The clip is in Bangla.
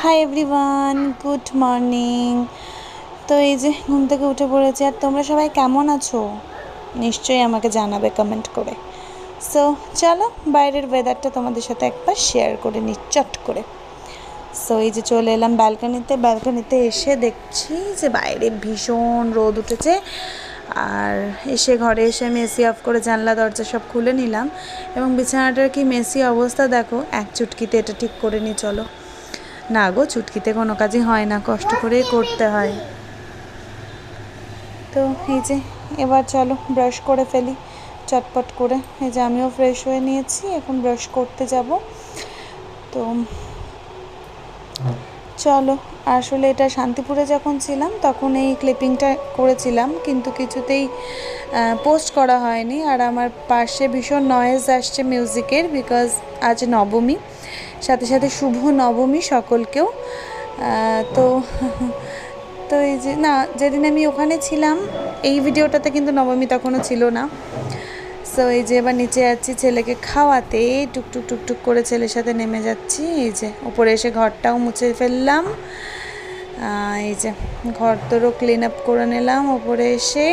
Hi everyone, good morning. তো এই যে ঘুম থেকে উঠে পড়েছি। আর তোমরা সবাই কেমন আছো নিশ্চয়ই আমাকে জানাবে কমেন্ট করে। সো চলো বাইরের ওয়েদারটা তোমাদের সাথে একবার শেয়ার করে নিই চট করে। সো এই যে চলে এলাম ব্যালকনিতে এসে দেখছি যে বাইরে ভীষণ রোদ উঠেছে। আর এসে ঘরে এসে আমি এসি অফ করে জানলা দরজা সব খুলে নিলাম এবং বিছানাটার কি মেসি অবস্থা দেখো। এক চুটকিতে এটা ঠিক করে নিই। চলো না গো, চুটকিতে কোনো কাজই হয় না, কষ্ট করেই করতে হয়। তো এই যে এবার চলো ব্রাশ করে ফেলি চটপট করে। এই যে আমিও ফ্রেশ হয়ে নিয়েছি, এখন ব্রাশ করতে যাব। তো চলো, আসলে এটা শান্তিপুরে যখন ছিলাম তখন এই ক্লিপিংটা করেছিলাম, কিন্তু কিছুতেই পোস্ট করা হয়নি। আর আমার পাশে ভীষণ নয়েজ আসছে মিউজিকের, বিকজ আজ নবমী, সাথে সাথে শুভ নবমী সকলকেও। তো তো এই যে না, যেদিন আমি ওখানে ছিলাম এই ভিডিওটাতে কিন্তু নবমী তখনও ছিল না। সো এই যে এবার নিচে যাচ্ছি ছেলেকে খাওয়াতে, টুকটুক টুকটুক করে ছেলের সাথে নেমে যাচ্ছি। এই যে উপরে এসে ঘরটাও মুছে ফেললাম, এই যে ঘর তোরও ক্লিন আপ করে নিলাম উপরে এসে।